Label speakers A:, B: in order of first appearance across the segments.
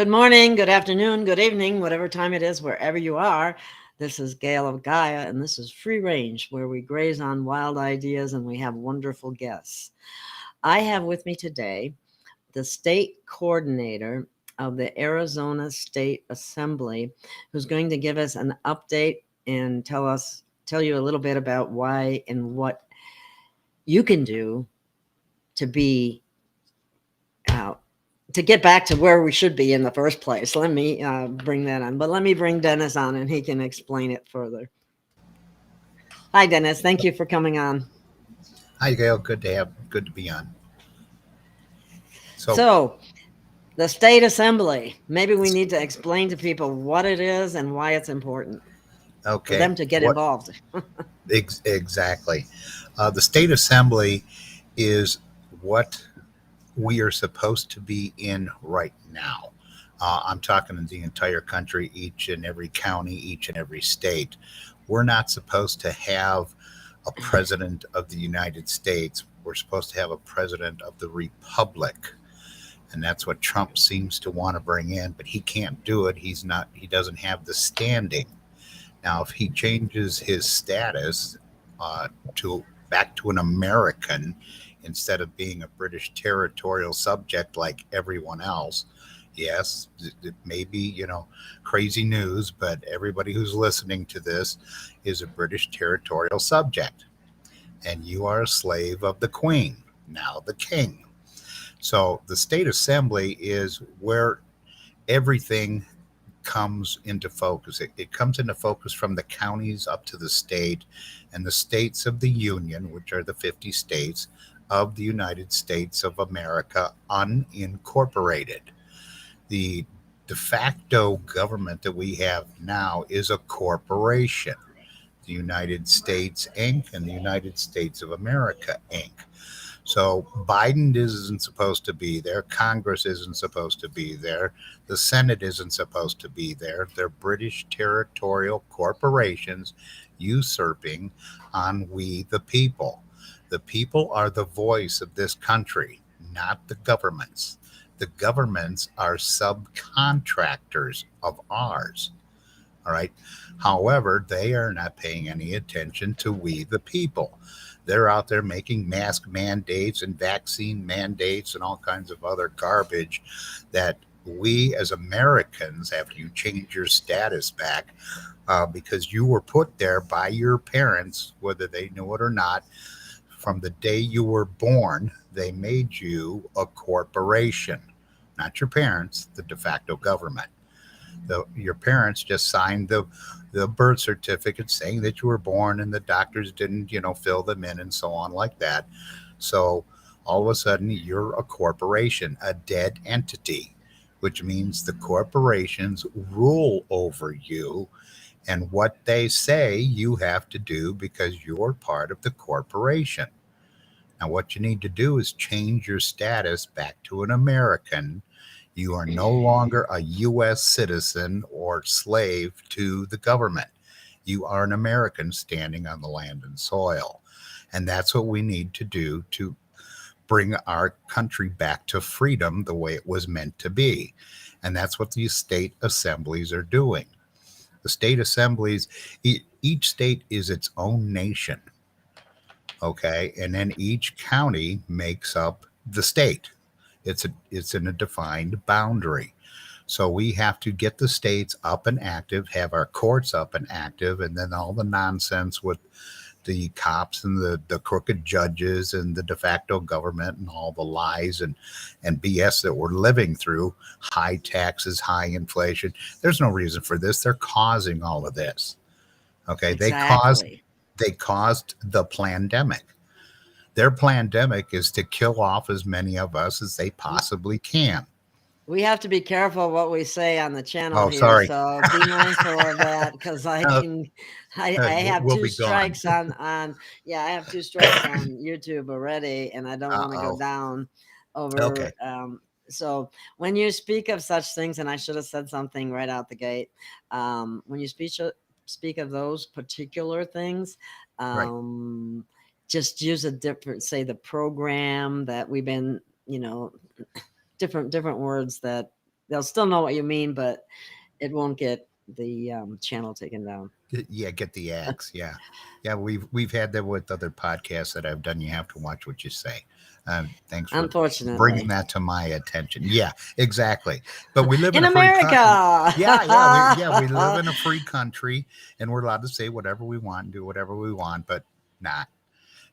A: Good morning, good afternoon, good evening, whatever time it is, wherever you are. This is Gail of Gaia, and this is Free Range, where we graze on wild ideas and we have wonderful guests. I have with me today the state coordinator of the Arizona State Assembly, who's going to give us an update and tell you a little bit about why and what you can do to be to get back to where we should be in the first place. Let me bring that on, but let me bring Dennis on and he can explain it further. Hi, Dennis. Thank you for coming on.
B: Hi, Gail. Good to be on. So,
A: So, the state assembly, maybe we need to explain to people what it is and why it's important for
B: okay,
A: them to get
B: what
A: involved.
B: exactly? The state assembly is what we are supposed to be in right now. I'm talking in the entire country, each and every county, each and every state. We're not supposed to have a president of the United States. We're supposed to have a president of the republic. And that's what Trump seems to want to bring in, but he can't do it. He doesn't have the standing. Now, if he changes his status to back to an American instead of being a British territorial subject like everyone else, yes, it may be, crazy news, but everybody who's listening to this is a British territorial subject. And you are a slave of the Queen, now the King. So the state assembly is where everything comes into focus. It comes into focus from the counties up to the state and the states of the Union, which are the 50 states of the United States of America, unincorporated. The de facto government that we have now is a corporation, the United States Inc. and the United States of America Inc. So Biden isn't supposed to be there. Congress isn't supposed to be there. The Senate isn't supposed to be there. They're British territorial corporations usurping on we the people. The people are the voice of this country, not the governments. The governments are subcontractors of ours. All right. However, they are not paying any attention to we the people. They're out there making mask mandates and vaccine mandates and all kinds of other garbage that we as Americans, after you change your status back, because you were put there by your parents, whether they knew it or not, from the day you were born, they made you a corporation, not your parents, the de facto government. Your parents just signed the birth certificate saying that you were born and the doctors didn't, fill them in and so on like that. So all of a sudden you're a corporation, a dead entity, which means the corporations rule over you and what they say you have to do because you're part of the corporation. Now, what you need to do is change your status back to an American. You are no longer a U.S. citizen or slave to the government. You are an American standing on the land and soil. And that's what we need to do to bring our country back to freedom the way it was meant to be. And that's what these state assemblies are doing. The state assemblies, each state is its own nation. Okay. And then each county makes up the state. It's in a defined boundary. So we have to get the states up and active, have our courts up and active, and then all the nonsense with the cops and the crooked judges and the de facto government and all the lies and BS that we're living through, high taxes, high inflation. There's no reason for this. They're causing all of this. Okay.
A: Exactly.
B: They caused the pandemic. Their pandemic is to kill off as many of us as they possibly can.
A: We have to be careful what we say on the channel
B: Oh,
A: here,
B: sorry.
A: so be mindful of that because
B: Uh,
A: I have
B: we'll
A: two
B: be gone.
A: strikes on yeah, I have two strikes on YouTube already, and I don't
B: Uh
A: want to go
B: oh.
A: down over.
B: Okay.
A: So when you speak of such things, and I should have said something right out the gate, when you speak of those particular things,
B: Right.
A: um, just use a different, say the program that we've been, you know, different words that They'll still know what you mean, but it won't get the channel taken down.
B: Yeah, get the axe. Yeah, yeah. We've had that with other podcasts that I've done. You have to watch what you say. Thanks for bringing
A: Unfortunately,
B: that to my attention. Yeah, exactly. But we live in
A: in
B: a free country.
A: America,
B: Yeah, we live in a free country, and we're allowed to say whatever we want and do whatever we want, but not.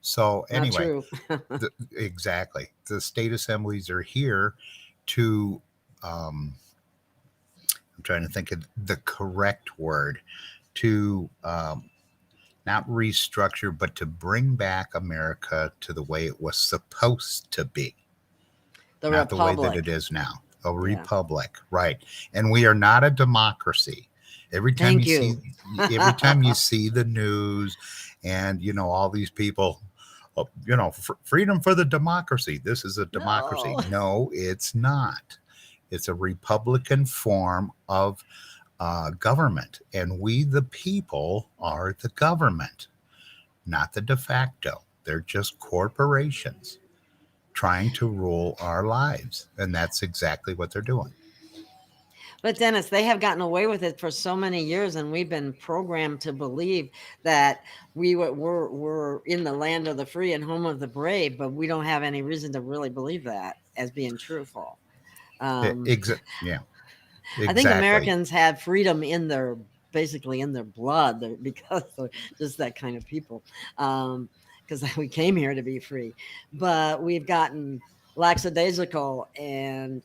B: So
A: not
B: anyway,
A: true.
B: exactly. The state assemblies are here to. I'm trying to think of the correct word to not restructure, but to bring back America to the way it was supposed to be,
A: The
B: not the way that it
A: Republic.
B: is now. A
A: Yeah.
B: republic, right? And we are not a democracy. Every time you
A: Thank
B: see,
A: you.
B: every time you see the news, and all these people, freedom for the democracy. This is a democracy.
A: No.
B: No, it's not. It's a republican form of government, and we, the people, are the government, not the de facto. They're just corporations trying to rule our lives, and that's exactly what they're doing.
A: But Dennis, they have gotten away with it for so many years, and we've been programmed to believe that we're in the land of the free and home of the brave, but we don't have any reason to really believe that as being truthful.
B: Yeah,
A: I think
B: exactly.
A: Americans have freedom in their basically in their blood because they're just that kind of people. Because we came here to be free, but we've gotten lackadaisical and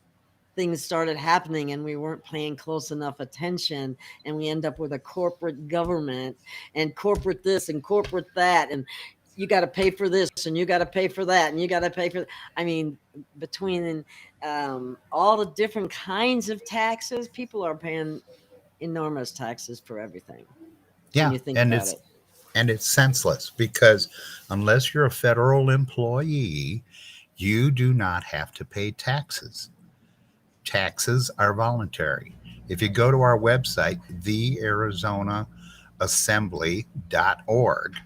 A: things started happening and we weren't paying close enough attention, and we end up with a corporate government and corporate this and corporate that, and you got to pay for this and you got to pay for that and you got to pay for, I mean, between all the different kinds of taxes, people are paying enormous taxes for everything when
B: Yeah,
A: you think
B: and
A: about
B: it's
A: it.
B: and it's senseless because unless you're a federal employee, you do not have to pay taxes. Taxes are voluntary. If you go to our website, thearizonaassembly.org,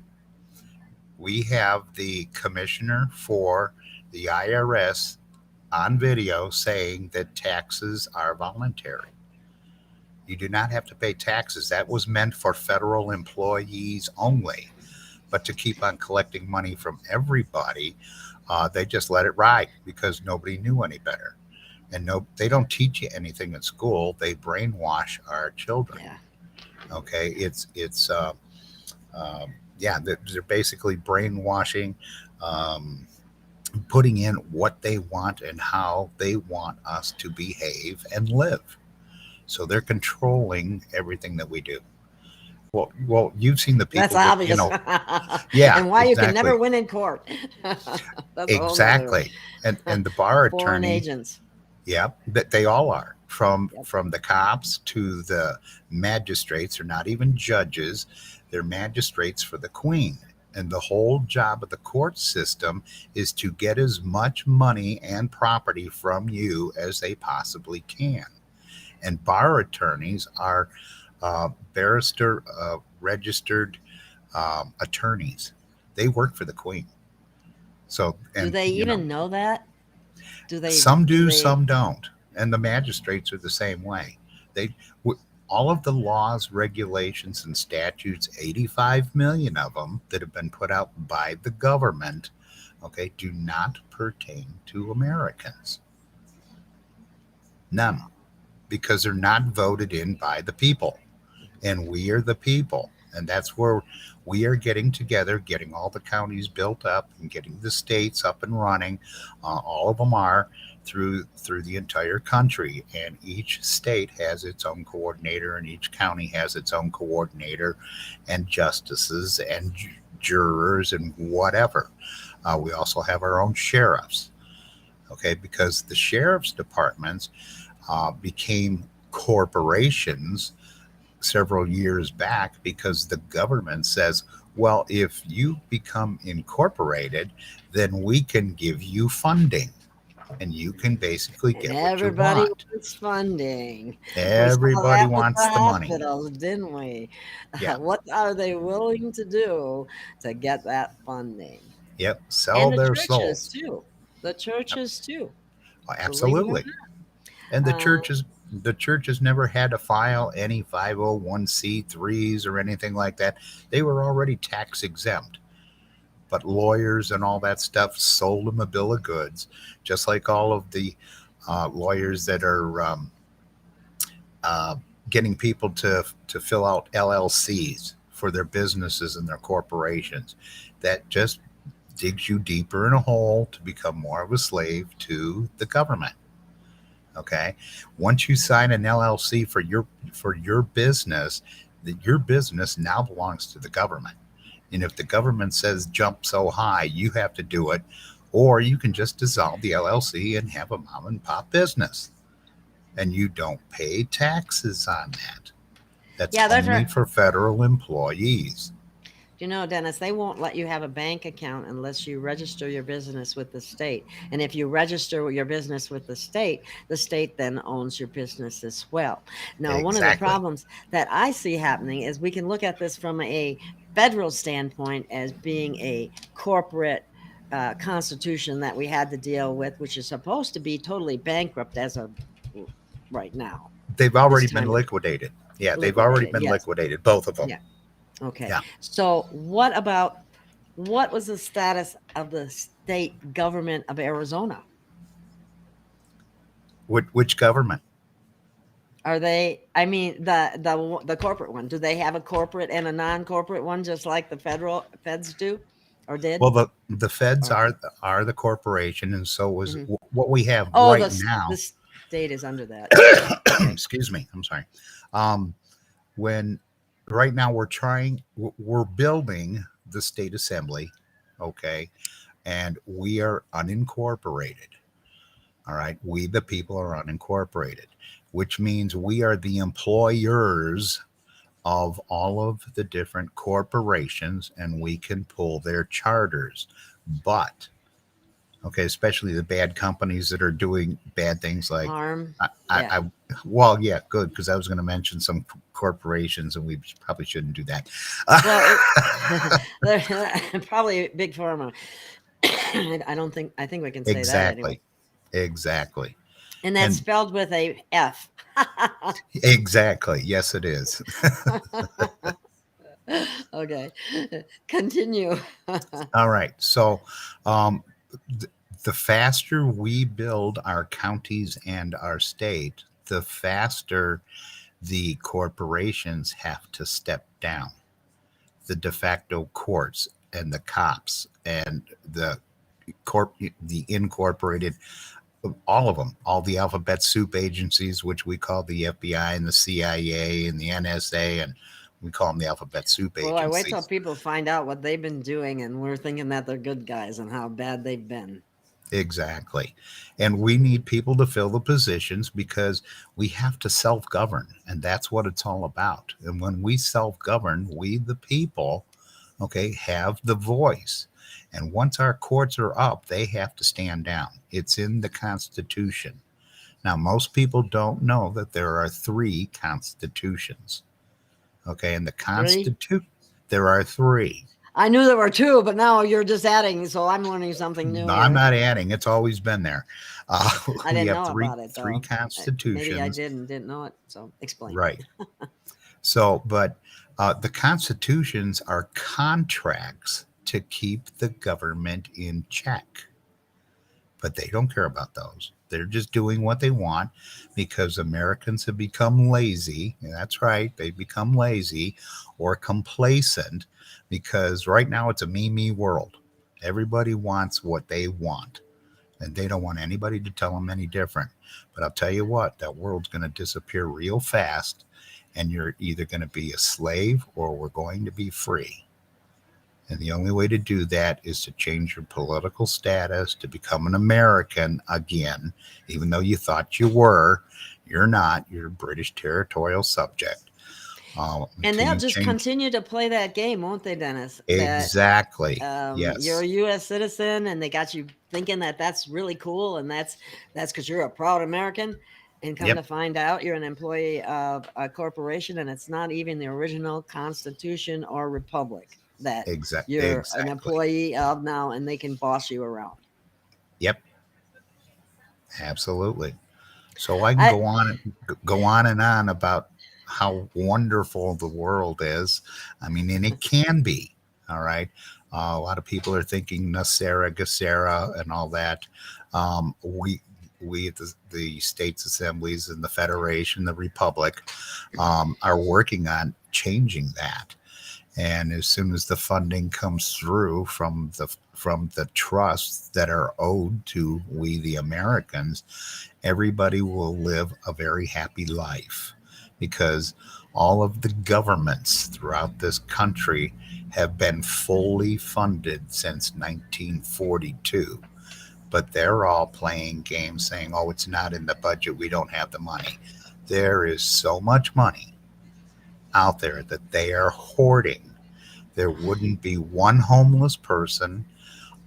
B: we have the commissioner for the IRS on video saying that taxes are voluntary. You do not have to pay taxes. That was meant for federal employees only. But to keep on collecting money from everybody, they just let it ride because nobody knew any better. And no, they don't teach you anything in school. They brainwash our children.
A: Yeah.
B: Okay, yeah, they're basically brainwashing, um, putting in what they want and how they want us to behave and live. So they're controlling everything that we do. Well, you've seen the
A: That's
B: people that
A: obvious.
B: yeah,
A: And why you can never
B: exactly,
A: win in court. That's a whole nother
B: exactly, and the bar
A: foreign
B: attorney.
A: agents.
B: Yeah, that they all are
A: Yep.
B: from the cops to the magistrates. Are not even judges; they're magistrates for the queen. And the whole job of the court system is to get as much money and property from you as they possibly can. And bar attorneys are barrister registered attorneys. They work for the queen. So,
A: Do
B: and
A: they even know that? Do they
B: some
A: do
B: do,
A: they
B: some don't, and the magistrates are the same way. They all of the laws, regulations, and statutes, 85 million of them that have been put out by the government, okay, do not pertain to Americans. None, because they're not voted in by the people, and we are the people. And that's where we are getting together, getting all the counties built up and getting the states up and running. All of them are through the entire country, and each state has its own coordinator, and each county has its own coordinator, and justices and jurors and whatever. We also have our own sheriffs, okay, because the sheriff's departments became corporations several years back because the government says, well, if you become incorporated, then we can give you funding and you can basically
A: and
B: get what you
A: everybody
B: want.
A: wants funding. We saw
B: Everybody
A: that with the
B: wants the money.
A: hospitals, didn't we?
B: Yeah.
A: What are they willing to do to get that funding?
B: Yep.
A: And
B: Sell
A: the
B: their
A: churches
B: souls.
A: too. The churches too. Believe it or
B: Absolutely.
A: not.
B: And
A: Uh,
B: the church has never had to file any 501c3s or anything like that. They were already tax exempt. But lawyers and all that stuff sold them a bill of goods, just like all of the lawyers that are uh, getting people to fill out LLCs for their businesses and their corporations. That just digs you deeper in a hole to become more of a slave to the government. Okay, once you sign an LLC for your business, that your business now belongs to the government. And if the government says jump so high, you have to do it, or you can just dissolve the LLC and have a mom and pop business, and you don't pay taxes on that. That's
A: yeah,
B: only for federal employees.
A: Dennis, they won't let you have a bank account unless you register your business with the state. And if you register your business with the state then owns your business as well. Now, one of the
B: Exactly.
A: problems that I see happening is we can look at this from a federal standpoint as being a corporate constitution that we had to deal with, which is supposed to be totally bankrupt as of right now,
B: They've
A: this
B: already been
A: time of
B: liquidated. Yeah, they've already
A: liquidated.
B: been
A: Yes.
B: liquidated, both of them.
A: Yeah. Okay.
B: Yeah.
A: So, what was the status of the state government of Arizona?
B: Which government?
A: Are they? I mean, the corporate one. Do they have a corporate and a non-corporate one, just like the federal feds do, or did?
B: Well, the feds
A: Or
B: are the corporation, and so was
A: mhm.
B: what we have
A: Oh,
B: right
A: the
B: now.
A: state is under that. Yeah. Okay.
B: Excuse me. I'm sorry. Um, when right now we're building the state assembly, okay, and we are unincorporated. All right, we the people are unincorporated, which means we are the employers of all of the different corporations, and we can pull their charters. But okay, especially the bad companies that are doing bad things like
A: Harm. Yeah.
B: I well, yeah, good, because I was going to mention some corporations, and we probably shouldn't do that.
A: Well, they're probably big pharma. I don't think. I think we can say that anyway.
B: Exactly, exactly,
A: And that's
B: and
A: spelled with a F.
B: exactly. Yes, it is.
A: Okay. Continue.
B: All right, so um, th- the faster we build our counties and our state, the faster the corporations have to step down. The de facto courts and the cops and the incorporated, all of them, all the alphabet soup agencies, which we call the FBI and the CIA and the NSA, and we call them the alphabet soup
A: Well, I wait till
B: agencies.
A: people find out what they've been doing and we're thinking that they're good guys and how bad they've been.
B: Exactly. And we need people to fill the positions because we have to self govern. And that's what it's all about. And when we self govern, we, the people, okay, have the voice. And once our courts are up, they have to stand down. It's in the Constitution. Now, most people don't know that there are three constitutions. Okay. And the
A: 3?
B: Constitution, there are three.
A: I knew there were 2, but now you're just adding, so I'm learning something new
B: No, I'm
A: here.
B: not adding. It's always been there. Uh,
A: I
B: we
A: didn't
B: have
A: know about it
B: three
A: though. Maybe I
B: constitutions,
A: did and didn't know it. So explain.
B: right? So, but the constitutions are contracts to keep the government in check, but they don't care about those. They're just doing what they want because Americans have become lazy. And that's right, they become lazy or complacent because right now it's a me world. Everybody wants what they want, and they don't want anybody to tell them any different. But I'll tell you what, that world's going to disappear real fast, and you're either going to be a slave or we're going to be free. And the only way to do that is to change your political status to become an American again, even though you thought you were. You're not. You're a British territorial subject.
A: And
B: Until
A: they'll
B: you
A: just
B: change.
A: continue to play that game, won't they, Dennis? That
B: Exactly.
A: you're a
B: Yes.
A: U.S. citizen, and they got you thinking that that's really cool, and that's because you're a proud American. And come
B: Yep.
A: to find out, you're an employee of a corporation, and it's not even the original Constitution or Republic that you're an
B: Exactly.
A: employee of now, and they can boss you around.
B: Yep. Absolutely. So I can
A: I
B: go on and on about how wonderful the world is. I mean, and it can be. All right. A lot of people are thinking Nasera, Gesera, and all that. We at the states assemblies and the federation, the republic, are working on changing that. And as soon as the funding comes through from the trusts that are owed to we the Americans, everybody will live a very happy life, because all of the governments throughout this country have been fully funded since 1942. But they're all playing games saying, oh, it's not in the budget, we don't have the money. There is so much money out there that they are hoarding. There wouldn't be one homeless person.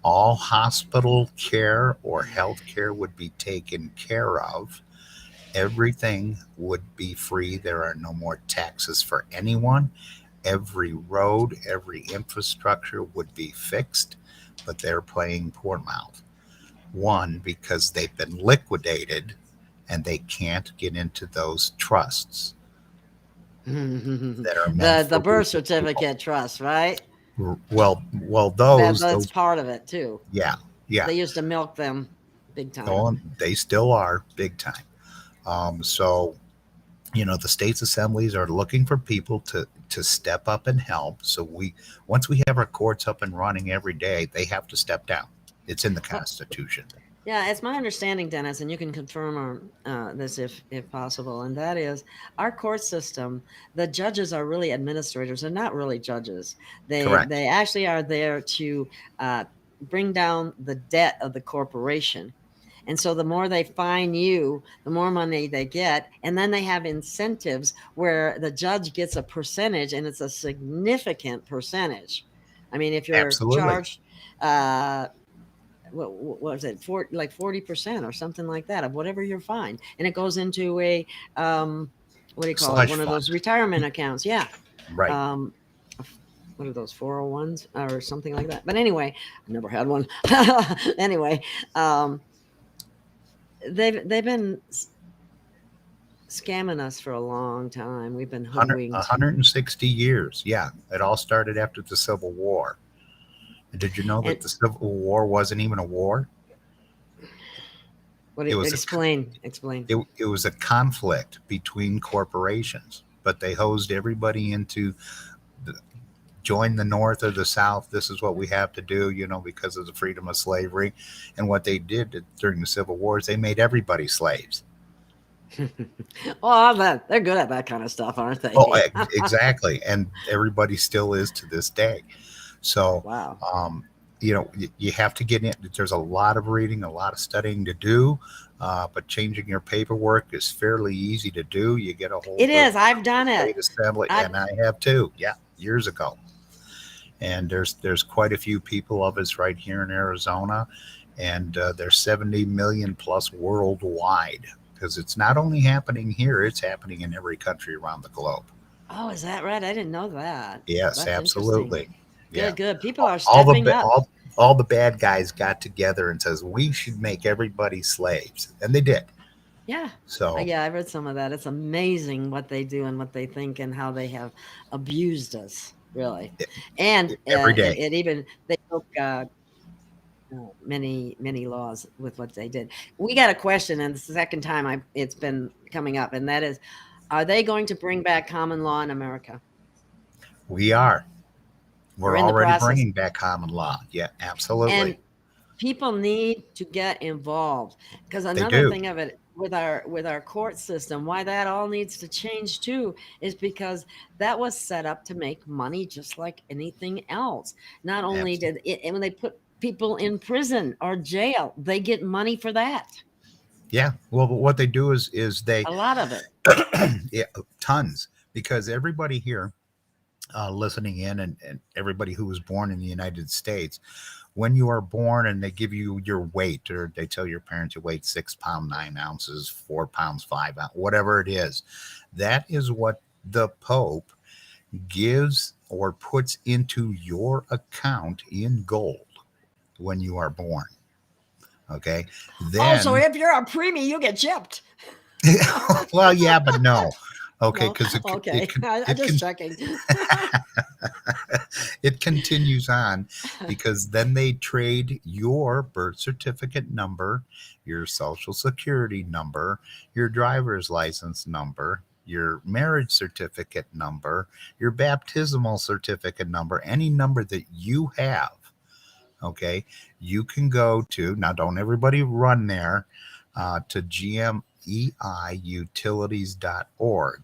B: All hospital care or health care would be taken care of. Everything would be free. There are no more taxes for anyone. Every road, every infrastructure would be fixed, but they're playing poor mouth. One, because they've been liquidated and they can't get into those trusts that are meant
A: the
B: for
A: birth
B: wealthy people.
A: certificate trust, right?
B: Well,
A: That's
B: those,
A: part of it too.
B: yeah, yeah.
A: They used to milk them big time.
B: Oh, they still are big time. So the states assemblies are looking for people to step up and help. So once we have our courts up and running every day, they have to step down. It's in the
A: Well,
B: Constitution.
A: yeah, it's my understanding, Dennis, and you can confirm this if possible, and that is our court system. The judges are really administrators; they're not really judges.
B: Correct.
A: They actually are there to uh, bring down the debt of the corporation. And so the more they fine you, the more money they get. And then they have incentives where the judge gets a percentage, and it's a significant percentage. I mean, if you're
B: Absolutely.
A: charged, what was it, like 40% or something like that of whatever you're fined, and it goes into a what do you call it?
B: Slush
A: One of those
B: fund.
A: retirement accounts. Yeah.
B: Right.
A: Um, what are those 401s or something like that? But anyway, I never had one. Anyway, um, they've been scamming us for a long time. We've been
B: 100,
A: hoodwinked.
B: 160 years. Yeah. It all started after the Civil War. Did you know
A: And
B: that the Civil War wasn't even a war?
A: what?
B: It was a
A: Explain.
B: it was a conflict between corporations, but they hosed everybody into the, join the North or the South. This is what we have to do, because of the freedom of slavery. And what they did during the Civil Wars, they made everybody slaves.
A: Oh, they're good at that kind of stuff, aren't
B: Oh,
A: they?
B: exactly. And everybody still is to this day. So,
A: Wow.
B: you have to get in. There's a lot of reading, a lot of studying to do, but changing your paperwork is fairly easy to do. You get a hold
A: It
B: of
A: is. I've
B: the
A: done it.
B: state assembly,
A: I
B: and I have too. Yeah, years ago. And there's quite a few people of us right here in Arizona, and there's 70 million plus worldwide, because it's not only happening here; it's happening in every country around the globe.
A: Oh, is that right? I didn't know that.
B: Yes,
A: That's interesting.
B: absolutely. Yeah.
A: Good. People are
B: all the
A: stepping
B: ba-
A: up.
B: all all the bad guys got together and says we should make everybody slaves, and they did.
A: Yeah.
B: So
A: Yeah, I read some of that. It's amazing what they do and what they think and how they have abused us, really.
B: e-
A: And
B: every day.
A: it even they broke many laws with what they did. We got a question, and the second time it's been coming up, and that is, are they going to bring back common law in America?
B: We are.
A: They're
B: We're
A: in the
B: already
A: process,
B: bringing back common law. Yeah, absolutely.
A: and people need to get involved, because
B: They
A: another
B: do.
A: thing of it with our court system, why that all needs to change too, is because that was set up to make money just like anything else. Not only
B: Absolutely.
A: did it, and when they put people in prison or jail, they get money for that,
B: Yeah. Well, but what they do is they
A: a lot of it.
B: yeah, tons, because everybody here listening in, and everybody who was born in the United States, when you are born and they give you your weight, or they tell your parents you weigh 6 pounds 9 ounces, 4 pounds 5 ounces, whatever it is, that is what the Pope gives or puts into your account in gold when you are born. Okay.
A: Oh, so
B: Then,
A: if you're a preemie, you get chipped.
B: Well, yeah, but no. Okay,
A: No?
B: because
A: Okay. I'm
B: it
A: just
B: can
A: checking.
B: it continues on because then they trade your birth certificate number, your social security number, your driver's license number, your marriage certificate number, your baptismal certificate number, any number that you have. Okay, you can go to, now don't everybody run there, to gmeiutilities.org,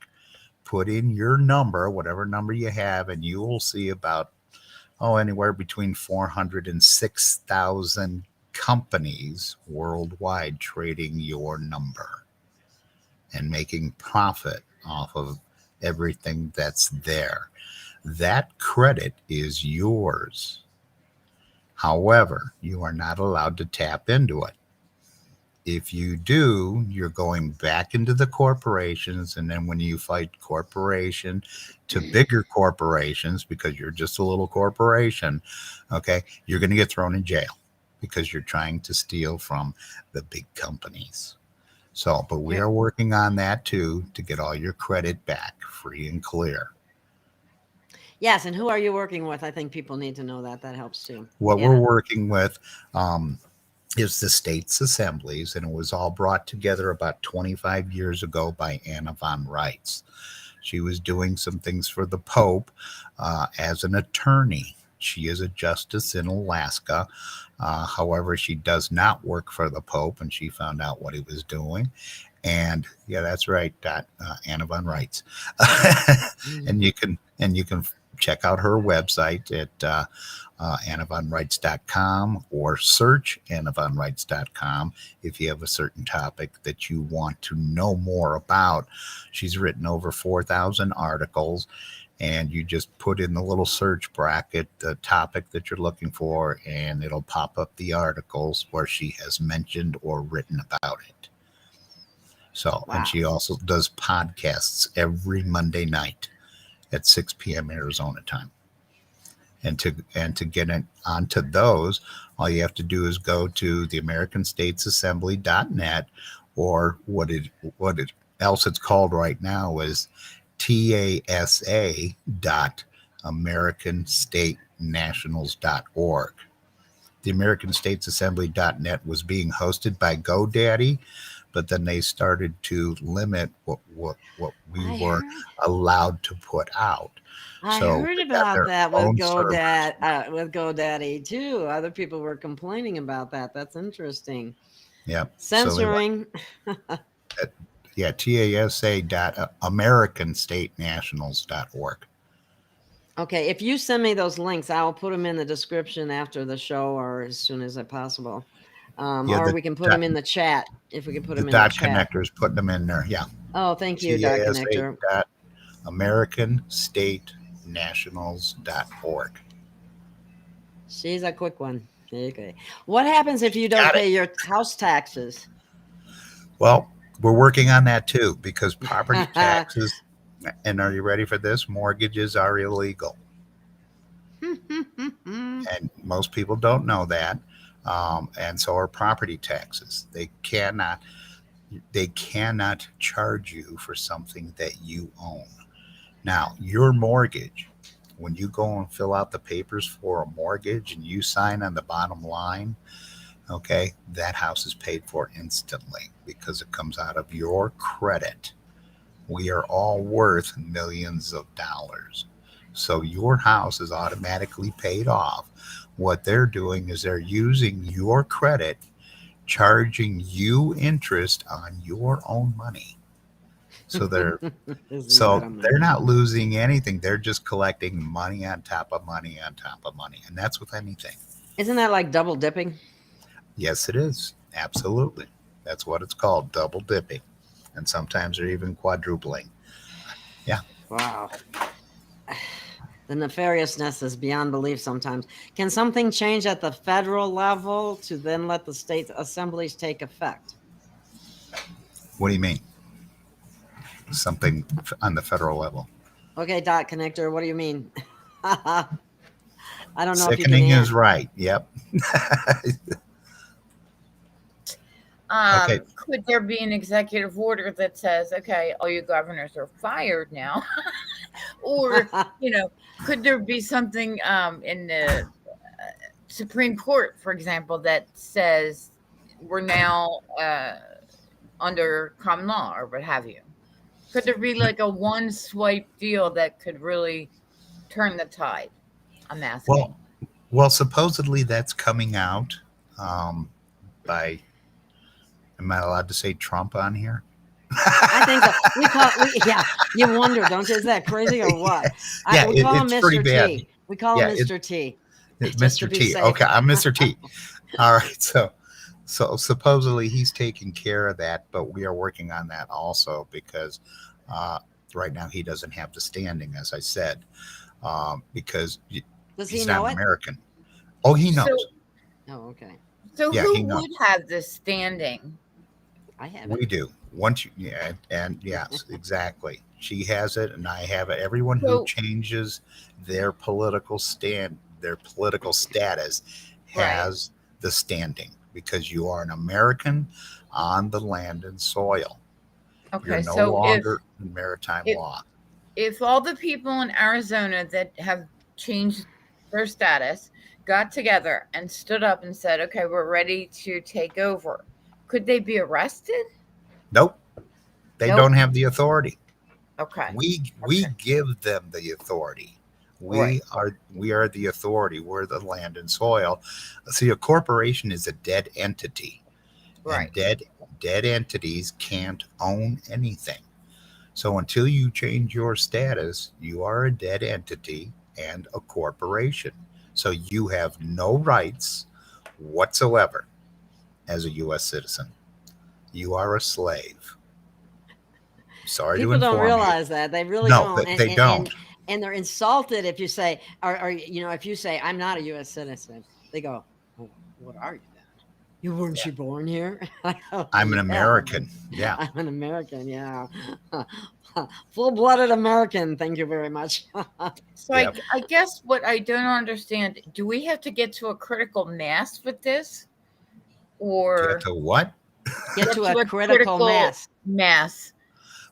B: put in your number, whatever number you have, and you will see about, anywhere between 400 and 6,000 companies worldwide trading your number and making profit off of everything that's there. That credit is yours. However, you are not allowed to tap into it. If you do, you're going back into the corporations. And then when you fight corporation to bigger corporations, because you're just a little corporation, okay, you're going to get thrown in jail because you're trying to steal from the big companies. So, but we
A: Yeah.
B: are working on that too to get all your credit back free and clear.
A: Yes, and who are you working with? I think people need to know that. That helps too.
B: What we're
A: Yeah.
B: working with, um, is the state's assemblies, and it was all brought together about 25 years ago by Anna von Reitz. She was doing some things for the Pope as an attorney. She is a justice in Alaska. However, she does not work for the Pope, and she found out what he was doing. And yeah, that's right, Anna von Reitz.
A: Mhm.
B: And you can check out her website at annavonreitz.com, or search annavonreitz.com if you have a certain topic that you want to know more about. She's written over 4,000 articles, and you just put in the little search bracket the topic that you're looking for, and it'll pop up the articles where she has mentioned or written about it. So, and
A: Wow.
B: she also does podcasts every Monday night at 6 p.m. Arizona time. And to get it onto those, all you have to do is go to the AmericanStatesAssembly.net, or what it else it's called right now is TASA dot AmericanStateNationals.org. The AmericanStatesAssembly.net was being hosted by GoDaddy, but then they started to limit what we
A: I
B: were
A: heard
B: allowed to put out.
A: I
B: So
A: heard
B: they got
A: about
B: their
A: that
B: own servers.
A: With GoDaddy too. Other people were complaining about that. That's interesting.
B: Yep. So they want
A: Censoring.
B: that. Yeah, TASA dot AmericanStateNationals.org.
A: Okay, if you send me those links, I'll put them in the description after the show or as soon as possible.
B: Yeah,
A: Or we can put them in the chat if we can put
B: the
A: them in the
B: dot
A: chat.
B: connectors, putting them in there. Yeah.
A: Oh, thank you, Dot
B: TASA
A: Connector.
B: dot AmericanStateNationals.org.
A: She's a quick one. Okay. What happens if you don't
B: Got it.
A: pay your house taxes?
B: Well, we're working on that too, because property taxes, and are you ready for this? Mortgages are illegal. And most people don't know that. And so are property taxes. They cannot charge you for something that you own. Now, your mortgage, when you go and fill out the papers for a mortgage and you sign on the bottom line, okay, that house is paid for instantly because it comes out of your credit. We are all worth millions of dollars. So your house is automatically paid off. What they're doing is they're using your credit, charging you interest on your own money. So they're
A: Isn't that
B: so they're
A: amazing?
B: not losing anything. They're just collecting money on top of money on top of money. And that's with anything.
A: Isn't that like double dipping?
B: Yes, it is. Absolutely. That's what it's called, double dipping. And sometimes they're even quadrupling. Yeah.
A: Wow. The nefariousness is beyond belief sometimes. Can something change at the federal level to then let the state assemblies take effect?
B: What do you mean? Something on the federal level?
A: Okay, Dot Connector, what do you mean? I don't know if you can
B: Sickening is
A: answer.
B: right. Yep. Okay.
C: Could there be an executive order that says, okay, all you governors are fired now? Or, could there be something in the Supreme Court, for example, that says we're now under common law or what have you? Could there be like a one swipe deal that could really turn the tide? I'm asking.
B: Well, well, supposedly that's coming out by. Am I allowed to say Trump on here?
A: I think so. Yeah. You wonder, don't you? Is that crazy or what?
B: Yeah,
A: We call him
B: it's pretty
A: Mr.
B: bad.
A: T. We call him
B: Yeah,
A: Mr. T. Just to
B: Mr.
A: be
B: T.
A: safe.
B: Okay, I'm Mr. T. All right, so supposedly he's taking care of that, but we are working on that also because uh, right now he doesn't have the standing, as I said, because
A: Does he
B: he's not
A: know
B: an
A: it?
B: American. Oh, he
C: So,
B: knows.
A: Oh, okay.
C: so
B: Yeah,
C: who
B: he knows.
C: would have this standing?
A: I have
B: We
A: it.
B: do. Once you, yeah, and yes, exactly. She has it, and I have it. Everyone who
C: So,
B: changes their political status,
C: right.
B: has the standing because you are an American on the land and soil. You're
C: Okay.
B: no
C: So if
B: longer in maritime
C: if
B: law.
C: if all the people in Arizona that have changed their status got together and stood up and said, "Okay, we're ready to take over," could they be arrested?
B: Nope, they don't
C: Nope.
B: have the authority.
C: Okay.
B: We
C: Okay.
B: give them the authority.
C: Right.
B: We are the authority. We're the land and soil. See, a corporation is a dead entity, and
C: Right.
B: dead entities can't own anything. So until you change your status, you are a dead entity and a corporation. So you have no rights whatsoever as a U.S. citizen. You are a slave. Sorry to
A: People don't
B: inform you.
A: realize that. They really
B: No,
A: don't.
B: they don't.
A: And they're insulted if you say, or if you say, I'm not a U.S. citizen, they go, well, what are you then? You weren't
C: Yeah.
A: you born here? I go,
B: I'm an
A: yeah, but
B: American. Yeah.
A: I'm an American. Yeah. Full-blooded American. Thank you very much.
C: So I,
B: Yep.
C: I guess what I don't understand, do we have to get to a critical mass with this,
B: Get
C: or
B: to what?
A: Get
C: get
A: to
C: to
A: a
C: a
A: critical
C: critical
A: mass.
C: mass?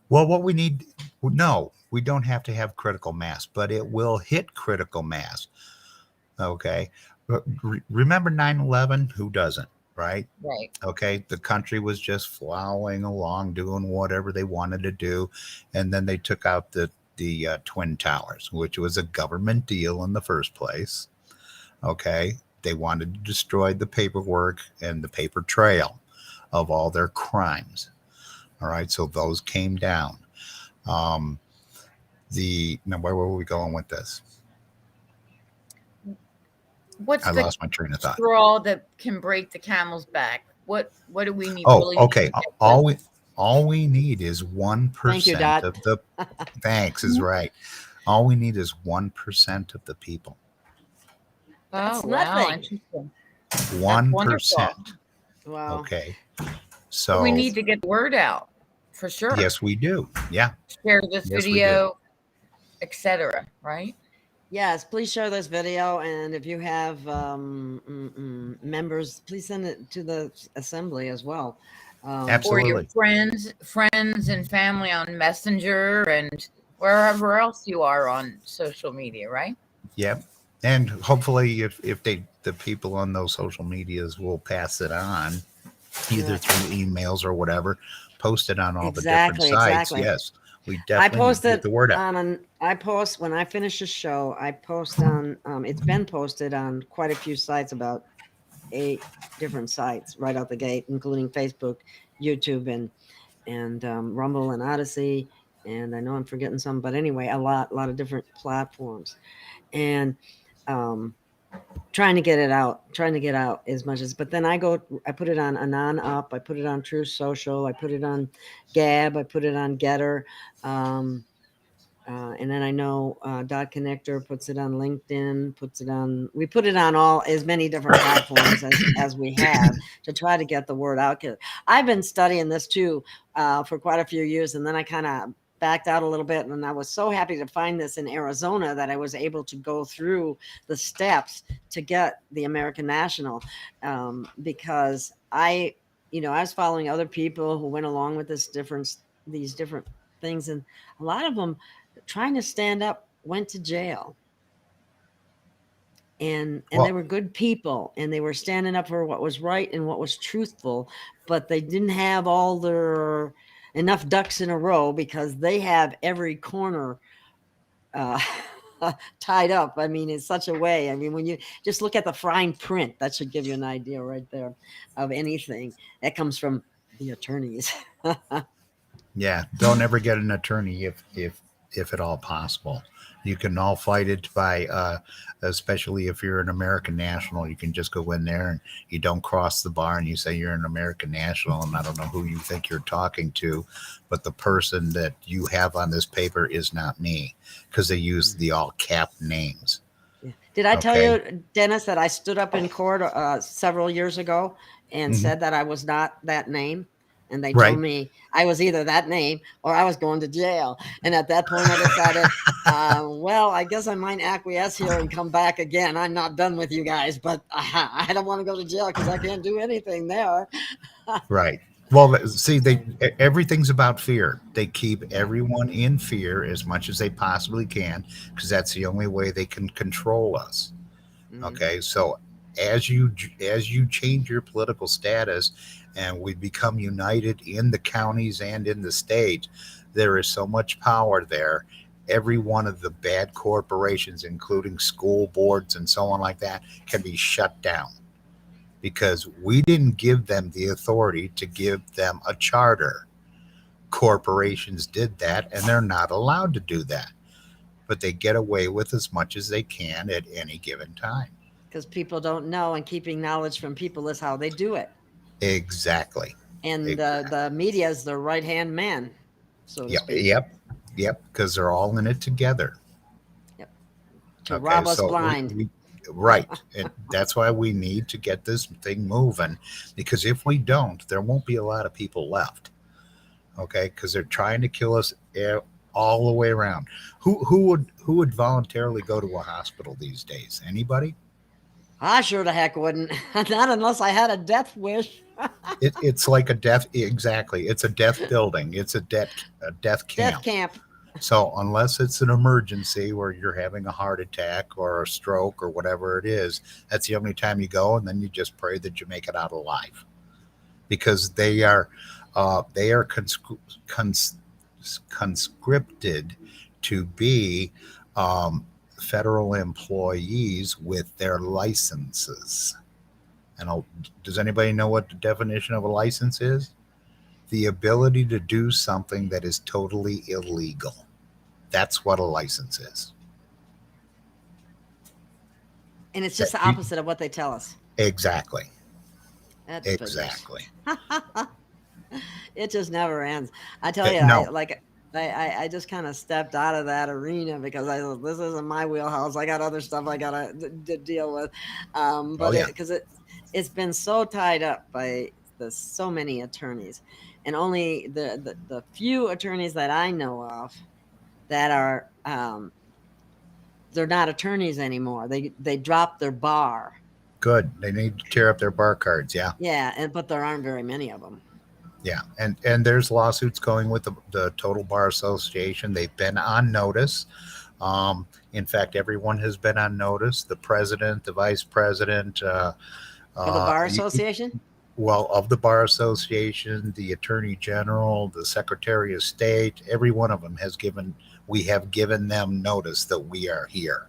B: Well, what we need, no, we don't have to have critical mass, but it will hit critical mass. Okay. But remember 9/11? Who doesn't? Right?
C: Right.
B: Okay. The country was just flowing along, doing whatever they wanted to do. And then they took out the Twin Towers, which was a government deal in the first place. Okay. They wanted to destroy the paperwork and the paper trail of all their crimes. All right. So those came down. Um, now, where were we going with this?
C: What's
B: I
C: the
B: lost my train of thought.
C: straw that can break the camel's back? What do we need
B: Oh,
C: really need
B: okay.
C: to get this?
B: All we need is one
A: Thank you,
B: percent
A: Dot.
B: of the. Thanks is right. All we need is 1% of the people.
C: Oh,
A: That's
C: wow,
A: nothing.
C: interesting. That's
B: One
C: wonderful.
B: percent.
A: Wow.
B: Okay.
C: So we
B: So
C: need to get the word out for sure.
B: yes, we do. Yeah.
C: Share this
B: Yes, we do.
C: video, etc. Right?
A: Yes, please share this video. And if you have members, please send it to the assembly as well.
C: Or your
B: Absolutely.
C: friends and family on Messenger and wherever else you are on social media, right?
B: Yep. And hopefully, if the people on those social medias will pass it on, either
A: Yeah.
B: through emails or whatever, post it on all the different sites.
A: Exactly.
B: Yes, we
A: I
B: definitely need to get
A: posted
B: the word out.
A: I post when I finish the show. I post on. It's been posted on quite a few sites, about 8 different sites right out the gate, including Facebook, YouTube, and Rumble and Odyssey. And I know I'm forgetting some, but anyway, a lot of different platforms. And trying to get out as much as, but then I put it on Anon Up, I put it on True Social, I put it on Gab, I put it on Getter, and then I know Dot Connector puts it on LinkedIn, we put it on all as many different platforms as we have to try to get the word out. I've been studying this too for quite a few years, and then I kind of backed out a little bit, and I was so happy to find this in Arizona that I was able to go through the steps to get the American National, because I I was following other people who went along with these different things, and a lot of them trying to stand up went to jail. And they
B: Well,
A: were good people, and they were standing up for what was right and what was truthful, but they didn't have all their enough ducks in a row because they have every corner uh, tied up. I mean, in such a way. I mean, when you just look at the fine print, that should give you an idea right there of anything that comes from the attorneys.
B: yeah, don't ever get an attorney if at all possible. You can all fight it by, especially if you're an American national, you can just go in there and you don't cross the bar and you say you're an American national, and I don't know who you think you're talking to, but the person that you have on this paper is not me, because they use the all cap names.
A: Yeah. Did I tell
B: Okay.
A: you, Dennis, that I stood up in court several years ago and
B: Hmm.
A: said that I was not that name? And they told
B: Right.
A: me I was either that name or I was going to jail. And at that point, I decided, well, I guess I might acquiesce here and come back again. I'm not done with you guys, but I don't want to go to jail because I can't do anything there.
B: Right. Well, see, everything's about fear. They keep everyone in fear as much as they possibly can, because that's the only way they can control us.
A: Mhm.
B: Okay, so as you change your political status and we become united in the counties and in the state, there is so much power there. Every one of the bad corporations, including school boards and so on like that, can be shut down, because we didn't give them the authority to give them a charter. Corporations did that, and they're not allowed to do that, but they get away with as much as they can at any given time.
A: Because people don't know, and keeping knowledge from people is how they do it.
B: Exactly.
A: And
B: Exactly.
A: the media is their right hand man, so to
B: Yep.
A: speak.
B: Yep. Yep. Because they're all in it together.
A: Yep. To
B: Okay.
A: rob us
B: So
A: blind.
B: right. And that's why we need to get this thing moving. Because if we don't, there won't be a lot of people left. Okay. Because they're trying to kill us all the way around. Who would voluntarily go to a hospital these days? Anybody?
A: I sure the heck wouldn't. Not unless I had a death wish.
B: It's like a death. Exactly. It's a death building. It's a death
A: Death
B: camp.
A: camp.
B: So unless it's an emergency where you're having a heart attack or a stroke or whatever it is, that's the only time you go, and then you just pray that you make it out alive, because they are conscripted to be um, federal employees with their licenses. And does anybody know what the definition of a license is? The ability to do something that is totally illegal. That's what a license is.
A: And it's just
B: That
A: the
B: you,
A: opposite of what they tell us.
B: exactly,
A: That figures.
B: exactly.
A: It just never ends. I tell you,
B: No,
A: I just kind of stepped out of that arena because I thought, this isn't my wheelhouse. I got other stuff I gotta deal with.
B: oh
A: But
B: yeah,
A: because it's been so tied up by so many attorneys, and only the few attorneys that I know of that are they're not attorneys anymore. They dropped their bar.
B: good. They need to tear up their bar cards. Yeah,
A: Yeah, but there aren't very many of them.
B: yeah, and there's lawsuits going with the Total Bar Association. They've been on notice. In fact, everyone has been on notice. The president, the vice president,
A: Of the bar
B: y-
A: association.
B: well, of the bar association, the attorney general, the secretary of state, every one of them has given. We have given them notice that we are here,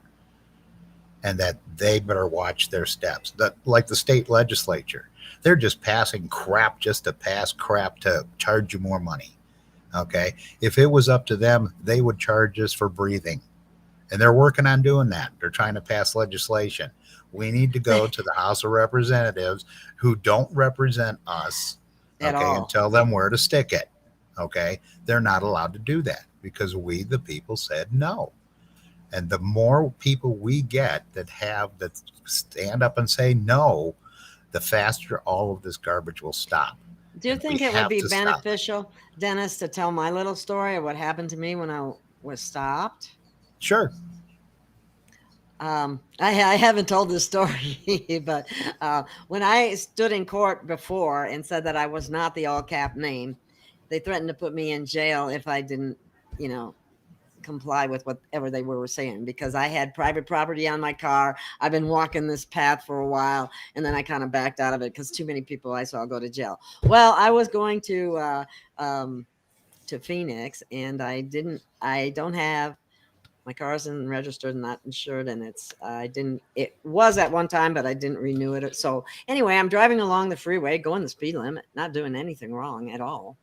B: and that they better watch their steps. That, like the state legislature, they're just passing crap just to pass crap to charge you more money. Okay, if it was up to them, they would charge us for breathing, and they're working on doing that. They're trying to pass legislation. We need to go to the House of Representatives, who don't represent us,
A: At
B: okay, and
A: all.
B: tell them where to stick it. Okay, they're not allowed to do that because we, the people, said no. And the more people we get that stand up and say no, the faster all of this garbage will stop.
A: Do you
B: And we
A: think it would
B: have
A: be
B: to stop it.
A: beneficial, Dennis, to tell my little story of what happened to me when I was stopped?
B: Sure.
A: I haven't told this story, but when I stood in court before and said that I was not the all cap name, they threatened to put me in jail if I didn't, you know, comply with whatever they were saying, because I had private property on my car. I've been walking this path for a while, and then I kind of backed out of it because too many people I saw go to jail. Well, I was going to Phoenix, and I don't have my car isn't registered and not insured, and it was at one time, but I didn't renew it. So anyway, I'm driving along the freeway, going the speed limit, not doing anything wrong at all.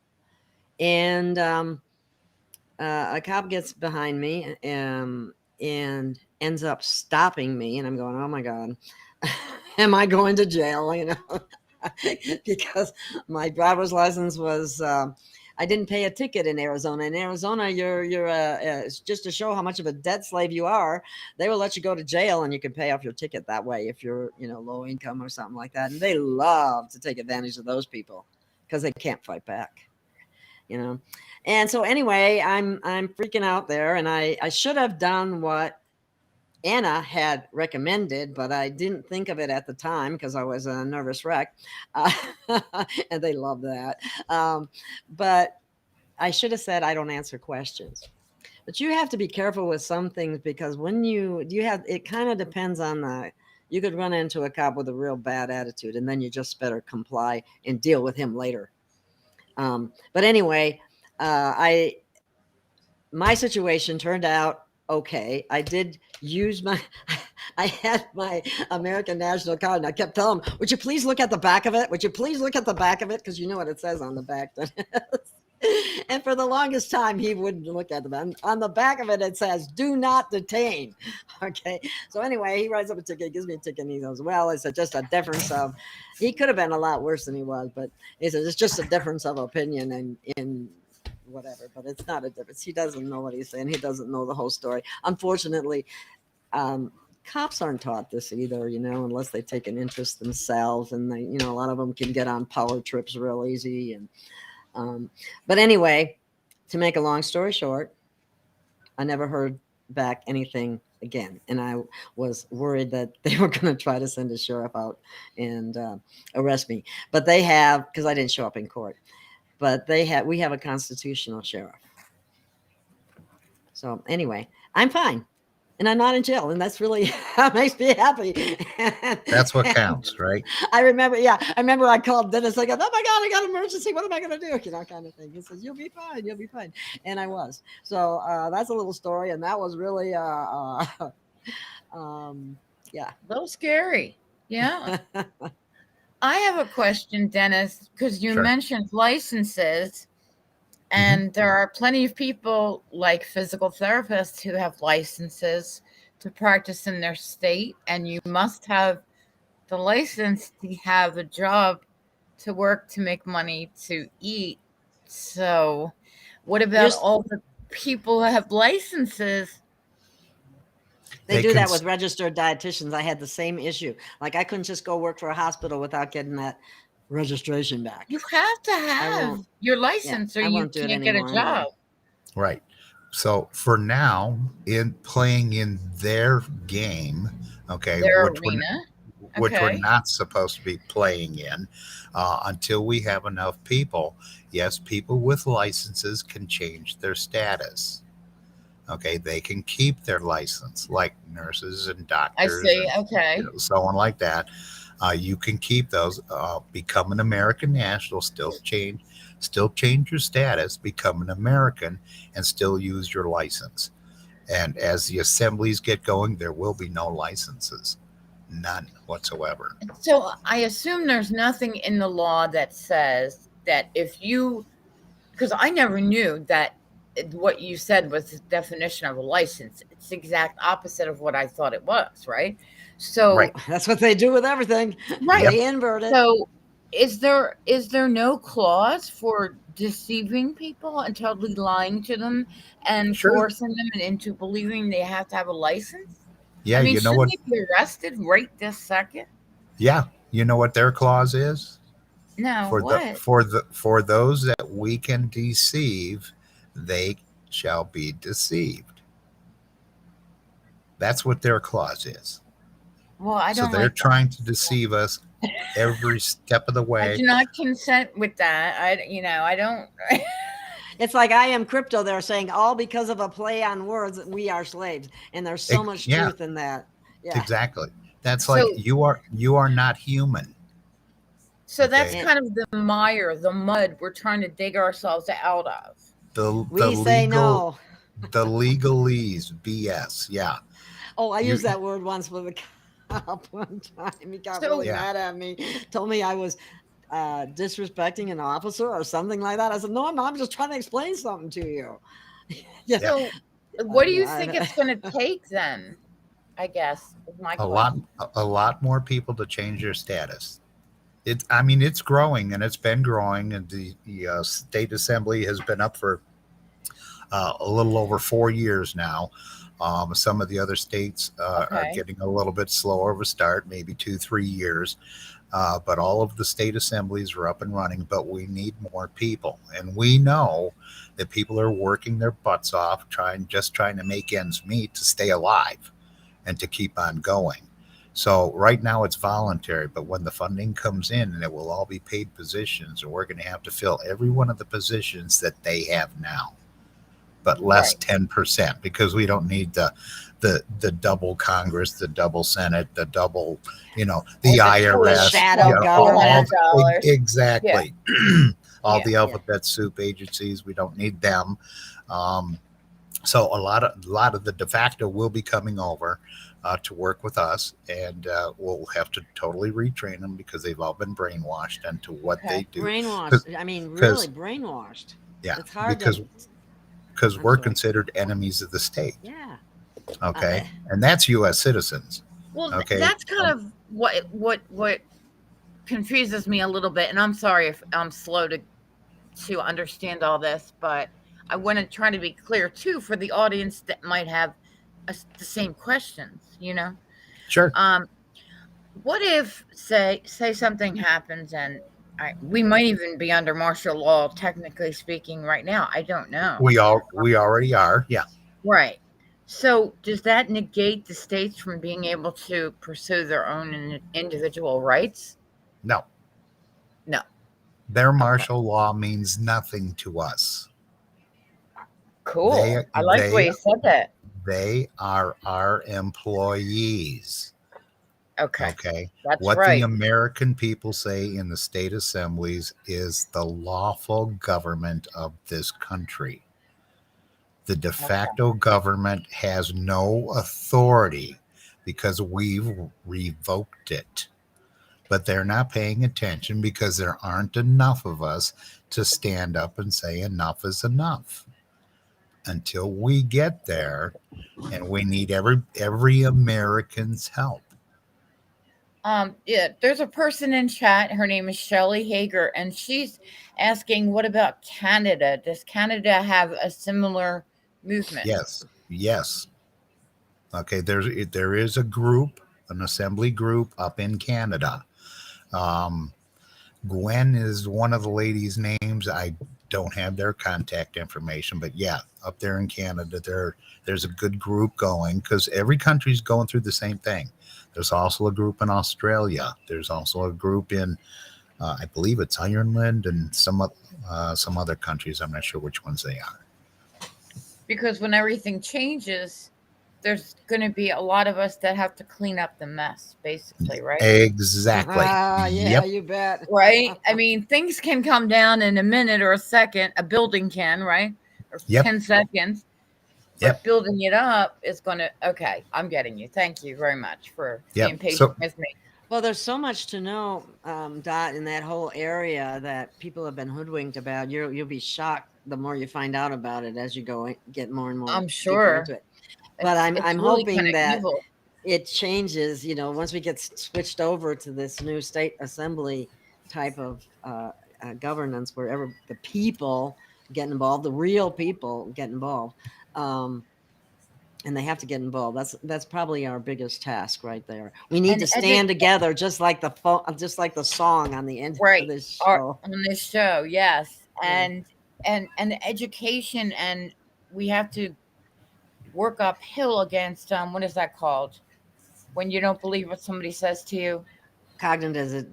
A: And a cop gets behind me and ends up stopping me, and I'm going, oh my God, am I going to jail? You know, because my driver's license was I didn't pay a ticket in Arizona. In Arizona, you're just to show how much of a debt slave you are, they will let you go to jail, and you can pay off your ticket that way if you're, you know, low income or something like that. And they love to take advantage of those people because they can't fight back, you know. And so anyway, I'm freaking out there, and I should have done what Anna had recommended, but I didn't think of it at the time because I was a nervous wreck. Uh, and they love that. But I should have said, I don't answer questions. But you have to be careful with some things, because when you have, it kind of depends on you could run into a cop with a real bad attitude, and then you just better comply and deal with him later. But anyway, my situation turned out okay. I did use I had my American National card, and I kept telling him, would you please look at the back of it? Would you please look at the back of it? Because you know what it says on the back. And for the longest time, he wouldn't look at them. On the back of it, it says, do not detain. Okay. So anyway, he writes up a ticket, gives me a ticket, and he goes, well, it's just a difference of, he could have been a lot worse than he was, but he says, it's just a difference of opinion and in whatever, but it's not a difference. He doesn't know what he's saying. He doesn't know the whole story. Unfortunately, cops aren't taught this either, you know, unless they take an interest themselves, and they, you know, a lot of them can get on power trips real easy. And but anyway, to make a long story short, I never heard back anything again, and I was worried that they were going to try to send a sheriff out and arrest me. But they have, because I didn't show up in court. But we have a constitutional sheriff. So anyway, I'm fine, and I'm not in jail, and that's really that makes me happy.
B: That's what counts, right?
A: I remember I called Dennis. I go, oh my God, I got an emergency. What am I going to do? You know, kind of thing. He says, you'll be fine. You'll be fine. And I was. So that's a little story, and that was really, yeah.
C: A little scary. Yeah. I have a question, Dennis, because you mentioned licenses, and there are plenty of people like physical therapists who have licenses to practice in their state, and you must have the license to have a job, to work, to make money, to eat. So what about all the people who have licenses?
A: They do that with registered dietitians. I had the same issue. Like, I couldn't just go work for a hospital without getting that registration back.
C: You have to have your license, or you can't get a job. Anyway.
B: Right. So for now, in playing in their game, okay,
C: their arena,
B: which we're not supposed to be playing in, until we have enough people. Yes, people with licenses can change their status. Okay, they can keep their license, like nurses and doctors.
C: I see.
B: And, you know, so on like that. You can keep those. Become an American national. Still change your status. Become an American, and still use your license. And as the assemblies get going, there will be no licenses, none whatsoever.
C: So I assume there's nothing in the law that says that if you, because I never knew that. What you said was the definition of a license. It's the exact opposite of what I thought it was, right? So
A: that's what they do with everything.
C: Right.
A: They invert it.
C: So is there no clause for deceiving people and totally lying to them and forcing them into believing they have to have a license?
B: Yeah,
C: I mean,
B: you know what?
C: They be arrested right this second?
B: Yeah, you know what their clause is?
C: No,
B: for those that we can deceive, they shall be deceived. That's what their clause is.
C: Well, I
B: So
C: don't
B: they're
C: like
B: trying to deceive us every step of the
C: that. I
B: way.
C: do not consent with that. I don't.
A: It's like I am crypto. They're saying all because of a play on words that we are slaves, and there's so much
B: Yeah,
A: truth in that. Yeah.
B: exactly. That's like
C: So,
B: you are not human.
C: so that's
B: Okay.
A: And
C: kind of the mire, the mud we're trying to dig ourselves out of.
B: The
A: we say
B: legal
A: no.
B: the legalese BS. Yeah.
A: Oh, I
B: You
A: used that word once with a cop one time. He got really
C: So,
B: yeah.
A: mad at me, told me I was disrespecting an officer or something like that. I said, no, I'm not. I'm just trying to explain something to you. Yeah.
B: Yeah.
C: so what do you think
A: I-
C: it's going to take then? I guess is my
B: A lot
C: question.
B: a lot more people to change their status. I mean, it's growing and it's been growing, and the state assembly has been up for a little over 4 years now. Some of the other states are
C: Okay.
B: getting a little bit slower of a start, maybe 2, 3 years. But all of the state assemblies are up and running, but we need more people. And we know that people are working their butts off, just trying to make ends meet to stay alive and to keep on going. So right now it's voluntary, but when the funding comes in, and it will all be paid positions, and we're going to have to fill every one of the positions that they have now, but less
C: Right.
B: 10%, because we don't need the double Congress, the double Senate, the double, the
C: Or the
B: IRS,
A: shadow government.
C: $400. Yeah.
B: exactly. All
C: Yeah.
B: the alphabet soup agencies, we don't need them. So a lot of the de facto will be coming over to work with us, and we'll have to totally retrain them because they've all been brainwashed into what
C: Okay.
B: they do.
A: Brainwashed. I mean, really brainwashed.
B: Yeah,
A: It's hard
B: because
A: to. I'm
B: we're
A: sorry.
B: considered enemies of the state.
A: Yeah.
B: Okay, and that's U.S. citizens.
C: Well,
B: Okay,
C: that's kind of what confuses me a little bit, and I'm sorry if I'm slow to understand all this, but I want to try to be clear too for the audience that might have the same questions.
B: sure.
C: What if say something happens and we might even be under martial law, technically speaking, right now. I don't know.
B: We already are. Yeah.
C: Right. So does that negate the states from being able to pursue their own individual rights?
B: No,
C: No.
B: their
C: Okay.
B: martial law means nothing to us.
C: Cool. I like the way you said that.
B: They are our employees.
C: Okay.
B: Okay.
C: That's
B: What
C: right.
B: the American people say in the state assemblies is the lawful government of this country. The de facto government has no authority because we've revoked it. But they're not paying attention because there aren't enough of us to stand up and say enough is enough. Until we get there, and we need every American's help.
C: Yeah, there's a person in chat. Her name is Shelley Hager, and she's asking, what about Canada? Does Canada have a similar movement?
B: Yes. Okay, there is a group, an assembly group up in Canada. Gwen is one of the ladies' names. I don't have their contact information, but yeah, up there in Canada, there's a good group going because every country's going through the same thing. There's also a group in Australia. There's also a group in, I believe it's Ireland and some other countries. I'm not sure which ones they are.
C: Because when everything changes, there's going to be a lot of us that have to clean up the mess, basically, right?
B: Exactly.
A: Yeah,
B: Yep.
A: you bet.
C: Right? I mean, things can come down in a minute or a second. A building can, right? Or
B: Yep.
C: 10 seconds. But
B: Yep.
C: building it up is going to, okay, I'm getting you. Thank you very much for being patient with me.
A: Well, there's so much to know, Dot, in that whole area that people have been hoodwinked about. You'll be shocked the more you find out about it as you get more and more.
C: I'm
A: deeper
C: sure.
A: into it. But I'm
C: really
A: hoping that
C: evil.
A: it changes. Once we get switched over to this new state assembly type of governance, wherever the people get involved, the real people get involved. And they have to get involved. That's probably our biggest task right there. We need to stand together, just like the song on the end of this show.
C: On this show, yes, and education, and we have to work uphill against what is that called? When you don't believe what somebody says to you.
A: Cognitive
C: Yes,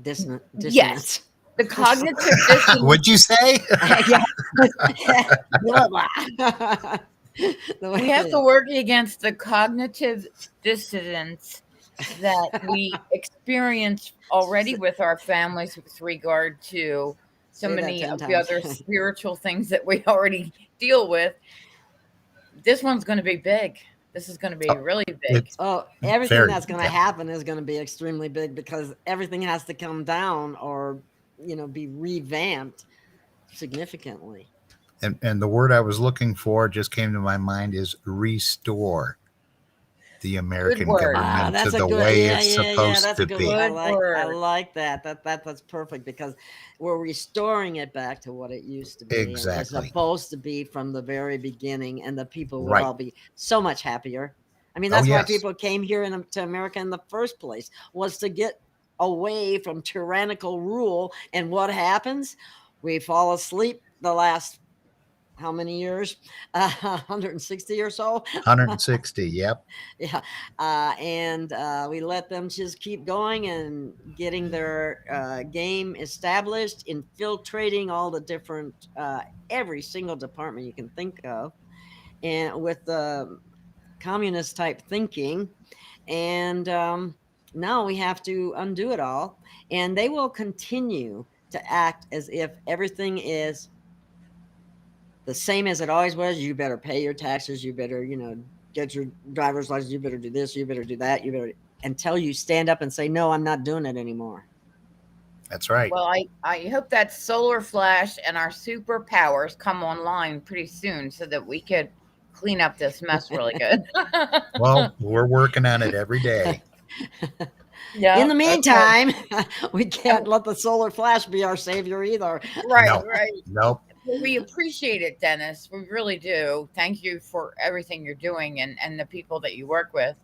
A: dissonance.
C: the cognitive dissonance.
B: What'd you say?
C: Yeah,
A: Blah, blah. The
C: we
A: way
C: have
A: it
C: to
A: is.
C: work against the cognitive dissonance that we experience already with our families with regard to so
A: Say that
C: many
A: 10
C: of the
A: times.
C: other spiritual things that we already deal with. This one's going to be big. This is going to be
B: Oh,
C: really big.
B: it's
A: Oh, everything
B: very,
A: that's going to
B: yeah.
A: happen is going to be extremely big because everything has to come down or, be revamped significantly.
B: And the word I was looking for just came to my mind is restore the
C: Good
B: American
C: word.
B: government to
A: That's a
B: the
A: good,
B: way
A: yeah,
B: it's
A: yeah, yeah.
B: supposed
A: That's a
B: to
A: good one.
B: be.
C: Good
A: I
C: word.
A: like that. That's perfect because we're restoring it back to what it used to be, and it was
B: Exactly.
A: supposed to be from the very beginning, and the people would
B: Right.
A: all be so much happier. I mean,
B: Oh,
A: that's why
B: yes.
A: people came here to America in the first place, was to get away from tyrannical rule. And what happens? We fall asleep the last how many years? 160 or so.
B: 160. Yep.
A: Yeah, and we let them just keep going and getting their game established, infiltrating all the different every single department you can think of, and with the communist type thinking. And now we have to undo it all, and they will continue to act as if everything is the same as it always was. You better pay your taxes. You better, get your driver's license. You better do this. You better do that. You better, until you stand up and say, no, I'm not doing it anymore.
B: That's right.
C: Well, I hope that solar flash and our superpowers come online pretty soon so that we could clean up this mess really good.
B: Well, we're working on it every day.
A: In the
C: Yeah. Okay.
A: meantime, we can't let the solar flash be our savior either.
C: Right,
B: No.
C: right.
B: Nope.
C: Well, we appreciate it, Dennis. We really do. Thank you for everything you're doing and the people that you work with.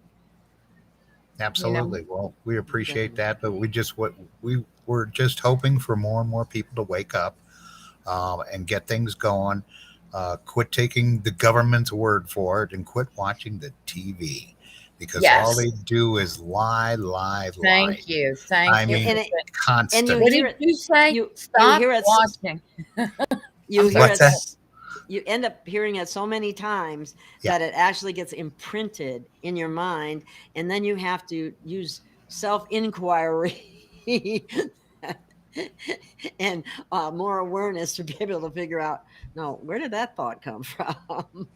B: Absolutely. Well, we appreciate
A: Definitely.
B: that, but we were just hoping for more and more people to wake up and get things going. Quit taking the government's word for it and quit watching the TV because all
C: Yes.
B: they do is lie, lie, lie.
C: Thank you. Thank
B: I
C: you.
B: mean,
A: And you
B: constant.
C: What
A: hear
C: did
A: it.
C: you say?
A: You
C: Stop
A: hear it.
C: watching.
A: You
C: I'm
A: hear
C: sorry.
B: What's
A: it.
B: that?
A: You end up hearing it so many times
B: Yeah.
A: that it actually gets imprinted in your mind, and then you have to use self-inquiry and more awareness to be able to figure out, no, where did that thought come from?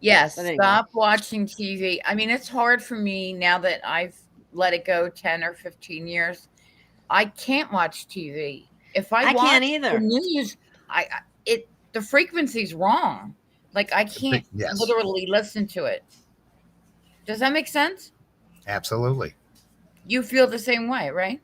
C: Yes,
A: But anyway.
C: stop watching TV. I mean, it's hard for me now that I've let it go 10 or 15 years. I can't watch TV. If I
A: I
C: watch
A: can't
C: the
A: either.
C: news, the frequency's wrong. Like I can't
B: Yes,
C: literally listen to it. Does that make sense?
B: absolutely.
C: You feel the same way, right?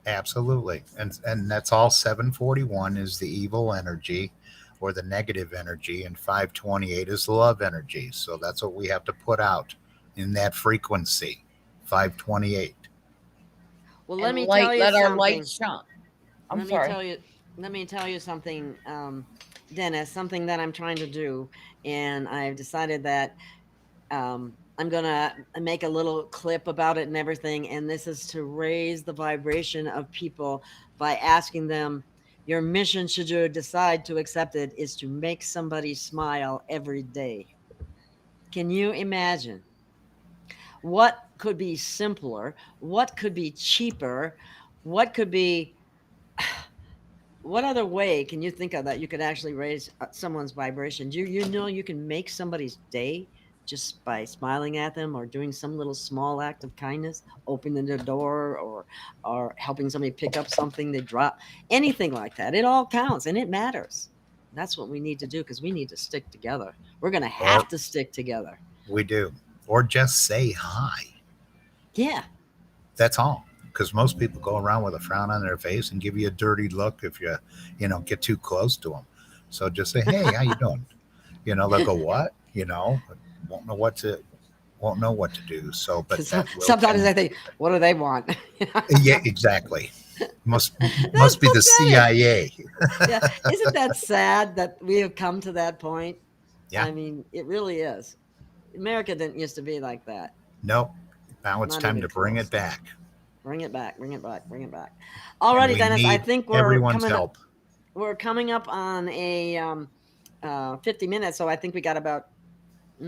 B: Absolutely. And that's all 741 is the evil energy or the negative energy, and 528 is the love energy. So that's what we have to put out in that frequency. 528.
A: Well, let
C: And
A: me tell you
C: let our
A: something.
C: light shine. I'm
A: Let me
C: sorry.
A: tell you. Let me tell you something, Dennis. Something that I'm trying to do, and I've decided that I'm gonna make a little clip about it and everything. And this is to raise the vibration of people by asking them, your mission, should you decide to accept it, is to make somebody smile every day. Can you imagine? What could be simpler? What could be cheaper? What could be, what other way can you think of that you could actually raise someone's vibration? You know you can make somebody's day just by smiling at them or doing some little small act of kindness, opening the door or helping somebody pick up something they drop, anything like that. It all counts and it matters. That's what we need to do because we need to stick together. We're going to have
B: Or
A: to stick together.
B: we do. Or just say hi.
A: Yeah.
B: That's all. Because most people go around with a frown on their face and give you a dirty look if you get too close to them. So just say, "Hey, how you doing?" They'll go, "What?" Won't know what to do. So, but that will
A: Sometimes I
B: change.
A: think, what do they want?
B: Yeah, exactly. Must
A: That's
B: be the
A: pathetic.
B: CIA.
A: Yeah. Isn't that sad that we have come to that point?
B: Yeah.
A: I mean, it really is. America didn't used to be like that.
B: Nope. Now it's
A: Not
B: time
A: even
B: to bring
A: close.
B: it back.
A: Bring it back. Bring it back. Bring it back.
B: And
A: Alrighty,
B: we
A: Dennis. I
B: need
A: think we're
B: everyone's
A: coming up.
B: help.
A: We're coming up on a 50 minutes, so I think we got about. I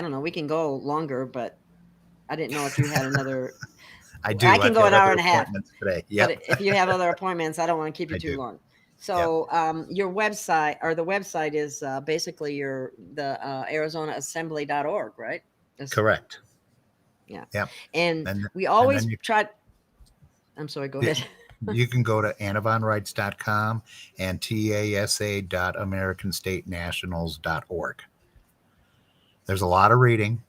A: don't know. We can go longer, but I didn't know if you had another.
B: I do.
A: I can
B: I've
A: go
B: got
A: an hour
B: other
A: and a half.
B: appointments today. Yep.
A: But if you have other appointments, I don't want to keep you
B: I
A: too
B: do.
A: long. So your website, or the website, is basically the ArizonaAssembly.org, right?
B: Correct.
A: Yeah.
B: Yep.
A: And we always
B: then
A: try. I'm sorry. Go ahead.
B: You can go to AnnaVonReitz.com and TASA.AmericanStateNationals.org. There's a lot of reading.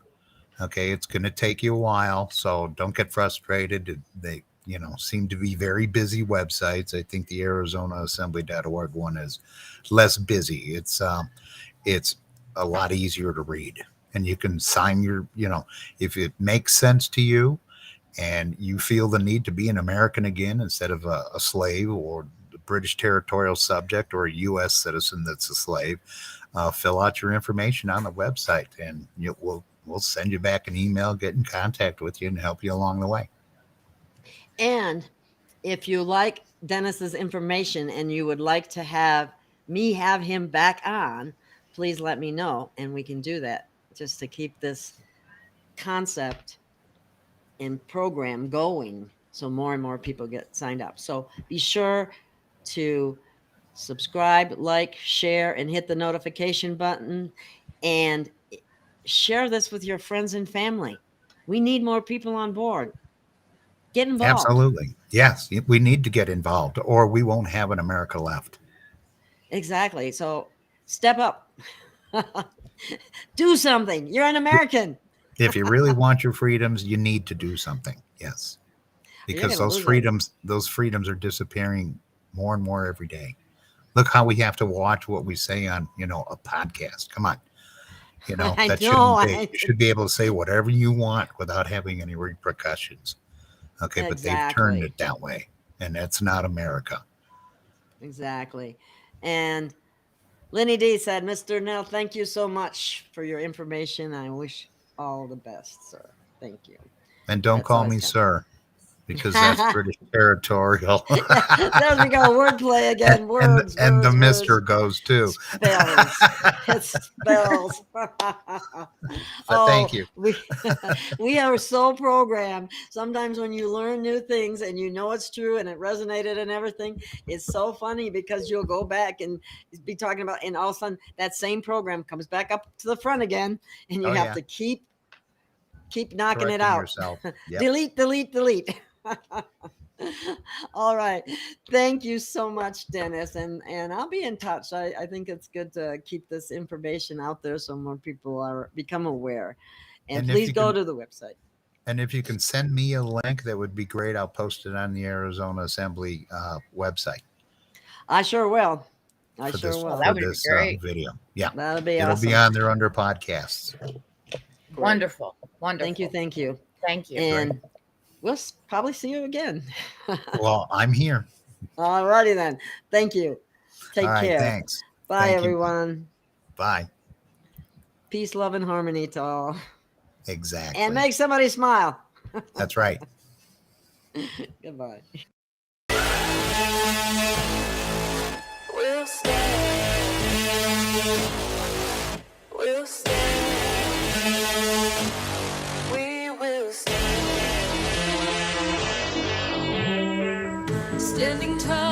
B: Okay, it's going to take you a while, so don't get frustrated. They, seem to be very busy websites. I think the ArizonaAssembly.org one is less busy. It's a lot easier to read, and you can sign your, if it makes sense to you, and you feel the need to be an American again instead of a slave or a British territorial subject or a U.S. citizen that's a slave, fill out your information on the website, and we'll send you back an email, get in contact with you, and help you along the way.
A: And if you like Dennis's information and you would like to have him back on, please let me know, and we can do that just to keep this concept and program going so more and more people get signed up. So be sure to subscribe, like, share, and hit the notification button, and share this with your friends and family. We need more people on board. Get involved.
B: Absolutely. Yes, we need to get involved, or we won't have an America left.
A: Exactly. So step up. Do something. You're an American.
B: If you really want your freedoms, you need to do something. Yes. Because those freedoms are disappearing more and more every day. Look how we have to watch what we say on, a podcast. Come on. That shouldn't be. You should be able to say whatever you want without having any repercussions. Okay, but they've turned it that way, and that's not America.
A: Exactly. And Lenny D said, Mr. Knill, thank you so much for your information. I wish all the best, sir. Thank you.
B: And don't call me sir, because that's British territorial.
A: There we go. Wordplay again. Words.
B: And the Mr. goes too.
A: Spells. It spells.
B: But thank you.
A: We are so programmed. Sometimes when you learn new things and it's true and it resonated and everything, it's so funny because you'll go back and be talking about, and all of a sudden that same program comes back up to the front again, and you have to keep knocking it out. Yep. Delete. All right. Thank you so much, Dennis. And I'll be in touch. I think it's good to keep this information out there so more people become aware. And please go to the website.
B: And if you can send me a link, that would be great. I'll post it on the Arizona Assembly website.
A: I sure will. That
B: would be great. Video. Yeah.
A: That'll be awesome.
B: It'll be on there under podcasts.
C: Wonderful.
A: Thank you.
C: And
A: we'll probably see you again.
B: Well, I'm here.
A: All righty then. Thank you. Take care.
B: Thanks.
A: Bye, everyone.
B: Bye.
A: Peace, love, and harmony to all.
B: Exactly.
A: And make somebody smile.
B: That's right.
A: Goodbye.
D: We'll stand. We'll stand. We will stand. Standing tall.